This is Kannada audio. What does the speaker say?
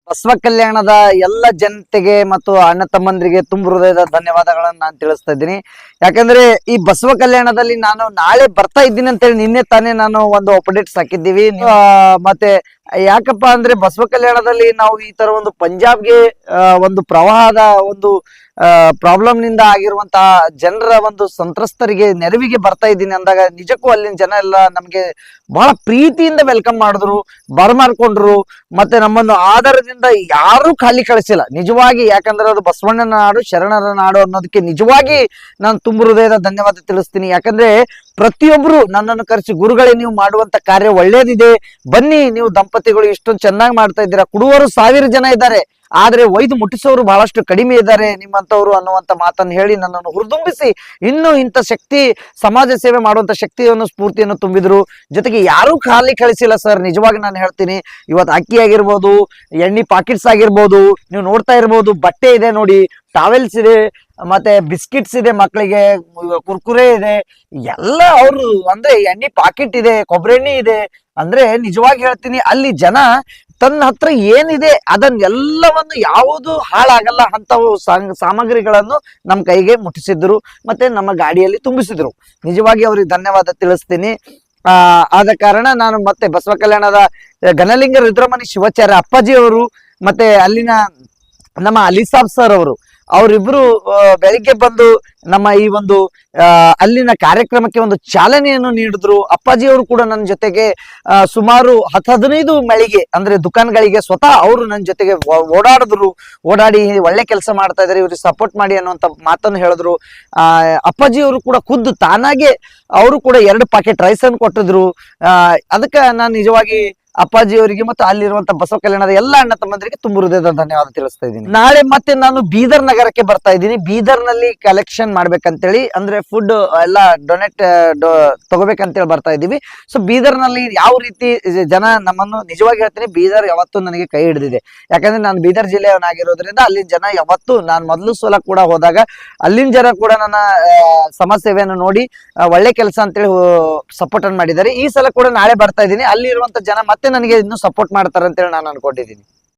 ಬಸವ ಕಲ್ಯಾಣದ ಎಲ್ಲ ಜನತೆಗೆ ಮತ್ತು ಅಣ್ಣ ತಮ್ಮಂದ್ರಿಗೆ ತುಂಬ ಹೃದಯದ ಧನ್ಯವಾದಗಳನ್ನು ನಾನು ತಿಳಿಸ್ತಾ ಇದ್ದೀನಿ. ಯಾಕಂದ್ರೆ ಈ ಬಸವ ಕಲ್ಯಾಣದಲ್ಲಿ ನಾನು ನಾಳೆ ಬರ್ತಾ ಇದ್ದೀನಿ ಅಂತೇಳಿ ನಿನ್ನೆ ತಾನೇ ನಾನು ಒಂದು ಅಪ್ಡೇಟ್ಸ್ ಹಾಕಿದ್ದೀವಿ. ಮತ್ತೆ ಯಾಕಪ್ಪ ಅಂದ್ರೆ ಬಸವ ಕಲ್ಯಾಣದಲ್ಲಿ ನಾವು ಈ ತರ ಒಂದು ಪಂಜಾಬ್ಗೆ ಒಂದು ಪ್ರವಾಹದ ಒಂದು ಪ್ರಾಬ್ಲಮ್ ನಿಂದ ಆಗಿರುವಂತಹ ಜನರ ಒಂದು ಸಂತ್ರಸ್ತರಿಗೆ ನೆರವಿಗೆ ಬರ್ತಾ ಇದ್ದೀನಿ ಅಂದಾಗ ನಿಜಕ್ಕೂ ಅಲ್ಲಿನ ಜನ ಎಲ್ಲ ನಮ್ಗೆ ಬಹಳ ಪ್ರೀತಿಯಿಂದ ವೆಲ್ಕಮ್ ಮಾಡಿದ್ರು, ಬರಮಾಡ್ಕೊಂಡ್ರು. ಮತ್ತೆ ನಮ್ಮನ್ನು ಆಧಾರದಿಂದ ಯಾರು ಖಾಲಿ ಕಳಿಸಿಲ್ಲ ನಿಜವಾಗಿ. ಯಾಕಂದ್ರೆ ಅದು ಬಸವಣ್ಣನ ನಾಡು, ಶರಣರ ನಾಡು ಅನ್ನೋದಕ್ಕೆ ನಿಜವಾಗಿ ನಾನು ತುಂಬ ಹೃದಯದ ಧನ್ಯವಾದ ತಿಳಿಸ್ತೀನಿ. ಯಾಕಂದ್ರೆ ಪ್ರತಿಯೊಬ್ರು ನನ್ನನ್ನು ಕರೆಸಿ, ಗುರುಗಳೇ ನೀವು ಮಾಡುವಂತ ಕಾರ್ಯ ಒಳ್ಳೇದಿದೆ, ಬನ್ನಿ ನೀವು ದಂಪತಿಗಳು ಇಷ್ಟೊಂದು ಚೆನ್ನಾಗಿ ಮಾಡ್ತಾ ಇದ್ದೀರಾ, ಕುಡುವರು 1000 ಜನ ಇದ್ದಾರೆ ಆದ್ರೆ ಒಯ್ದು ಮುಟ್ಟಿಸೋರು ಬಹಳಷ್ಟು ಕಡಿಮೆ ಇದ್ದಾರೆ ನಿಮ್ಮಂತವ್ರು ಅನ್ನುವಂತ ಮಾತನ್ನು ಹೇಳಿ ನನ್ನನ್ನು ಹುರಿದುಂಬಿಸಿ ಇನ್ನೂ ಇಂಥ ಶಕ್ತಿ, ಸಮಾಜ ಸೇವೆ ಮಾಡುವಂತ ಶಕ್ತಿಯನ್ನು, ಸ್ಫೂರ್ತಿಯನ್ನು ತುಂಬಿದ್ರು. ಜೊತೆಗೆ ಯಾರೂ ಖಾಲಿ ಕಳಿಸಿಲ್ಲ ಸರ್. ನಿಜವಾಗಿ ನಾನು ಹೇಳ್ತೀನಿ, ಇವತ್ತು ಅಕ್ಕಿ ಆಗಿರ್ಬೋದು, ಎಣ್ಣೆ ಪಾಕೆಟ್ಸ್ ಆಗಿರ್ಬೋದು, ನೀವು ನೋಡ್ತಾ ಇರ್ಬೋದು, ಬಟ್ಟೆ ಇದೆ ನೋಡಿ, ಟಾವೆಲ್ಸ್ ಇದೆ, ಮತ್ತೆ ಬಿಸ್ಕಿಟ್ಸ್ ಇದೆ, ಮಕ್ಕಳಿಗೆ ಕುರ್ಕುರೆ ಇದೆ, ಎಲ್ಲ ಅವರು ಅಂದ್ರೆ ಎಣ್ಣೆ ಪಾಕೆಟ್ ಇದೆ, ಕೊಬ್ಬರಿ ಎಣ್ಣೆ ಇದೆ. ಅಂದ್ರೆ ನಿಜವಾಗಿ ಹೇಳ್ತೀನಿ, ಅಲ್ಲಿ ಜನ ತನ್ನ ಹತ್ರ ಏನಿದೆ ಅದನ್ನೆಲ್ಲವನ್ನು ಯಾವುದು ಹಾಳಾಗಲ್ಲ ಅಂತವು ಸಾಮಗ್ರಿಗಳನ್ನು ನಮ್ಮ ಕೈಗೆ ಮುಟ್ಟಿಸಿದ್ರು, ಮತ್ತೆ ನಮ್ಮ ಗಾಡಿಯಲ್ಲಿ ತುಂಬಿಸಿದ್ರು. ನಿಜವಾಗಿ ಅವ್ರಿಗೆ ಧನ್ಯವಾದ ತಿಳಿಸ್ತೀನಿ. ಆದ ಕಾರಣ ನಾನು ಮತ್ತೆ ಬಸವ ಕಲ್ಯಾಣದ ಘನಲಿಂಗ ರುದ್ರಮಣಿ ಶಿವಾಚಾರ್ಯ ಅಪ್ಪಾಜಿ ಅವರು ಮತ್ತೆ ಅಲ್ಲಿನ ನಮ್ಮ ಅಲಿಸಾಬ್ ಸರ್ ಅವರಿಬ್ರು ಬೆಳಿಗ್ಗೆ ಬಂದು ನಮ್ಮ ಈ ಒಂದು ಅಲ್ಲಿನ ಕಾರ್ಯಕ್ರಮಕ್ಕೆ ಒಂದು ಚಾಲನೆಯನ್ನು ನೀಡಿದ್ರು. ಅಪ್ಪಾಜಿ ಅವರು ಕೂಡ ನನ್ನ ಜೊತೆಗೆ ಸುಮಾರು 10-15 ಮಳಿಗೆ ಅಂದ್ರೆ ದುಕಾನ್ಗಳಿಗೆ ಸ್ವತಃ ಅವರು ನನ್ನ ಜೊತೆಗೆ ಓಡಾಡಿ ಒಳ್ಳೆ ಕೆಲಸ ಮಾಡ್ತಾ ಇದಾರೆ, ಇವ್ರಿಗೆ ಸಪೋರ್ಟ್ ಮಾಡಿ ಅನ್ನುವಂತ ಮಾತನ್ನು ಹೇಳಿದ್ರು. ಅಪ್ಪಾಜಿ ಅವರು ಕೂಡ ಖುದ್ದು ತಾನಾಗೆ ಅವರು ಕೂಡ 2 ಪಾಕೆಟ್ ರೈಸ್ ಅನ್ನು ಕೊಟ್ಟಿದ್ರು. ಅದಕ್ಕೆ ನಾನು ನಿಜವಾಗಿ ಅಪ್ಪಾಜಿ ಅವರಿಗೆ ಮತ್ತು ಅಲ್ಲಿರುವಂತ ಬಸವ ಕಲ್ಯಾಣದ ಎಲ್ಲ ಅಣ್ಣ ತಮ್ಮಂದರಿಗೆ ತುಂಬ ಹೃದಯದ ಧನ್ಯವಾದ ತಿಳಿಸ್ತಾ ಇದ್ದೀನಿ. ನಾಳೆ ಮತ್ತೆ ನಾನು ಬೀದರ್ ನಗರಕ್ಕೆ ಬರ್ತಾ ಇದ್ದೀನಿ. ಬೀದರ್ ನಲ್ಲಿ ಕಲೆಕ್ಷನ್ ಮಾಡ್ಬೇಕಂತೇಳಿ, ಅಂದ್ರೆ ಫುಡ್ ಎಲ್ಲ ಡೊನೇಟ್ ತಗೋಬೇಕಂತೇಳಿ ಬರ್ತಾ ಇದ್ದೀವಿ. ಸೊ ಬೀದರ್ ನಲ್ಲಿ ಯಾವ ರೀತಿ ಜನ ನಮ್ಮನ್ನು, ನಿಜವಾಗಿ ಹೇಳ್ತೀನಿ, ಬೀದರ್ ಯಾವತ್ತೂ ನನಗೆ ಕೈ ಹಿಡಿದಿದೆ. ಯಾಕಂದ್ರೆ ನಾನು ಬೀದರ್ ಜಿಲ್ಲೆಯವನಾಗಿರೋದ್ರಿಂದ ಅಲ್ಲಿನ ಜನ ಯಾವತ್ತು, ನಾನು ಮೊದಲು ಸಲ ಕೂಡ ಹೋದಾಗ ಅಲ್ಲಿನ ಜನ ಕೂಡ ನನ್ನ ಸಮಾಜ ಸೇವೆಯನ್ನು ನೋಡಿ ಒಳ್ಳೆ ಕೆಲಸ ಅಂತೇಳಿ ಸಪೋರ್ಟ್ ಅನ್ನು ಮಾಡಿದ್ದಾರೆ. ಈ ಸಲ ಕೂಡ ನಾಳೆ ಬರ್ತಾ ಇದ್ದೀನಿ, ಅಲ್ಲಿ ಇರುವಂತ ಜನ ಮತ್ತೆ ನನಗೆ ಇನ್ನೂ ಸಪೋರ್ಟ್ ಮಾಡ್ತಾರೆ ಅಂತೇಳಿ ನಾನು ಅನ್ಕೊಂಡಿದ್ದೀನಿ.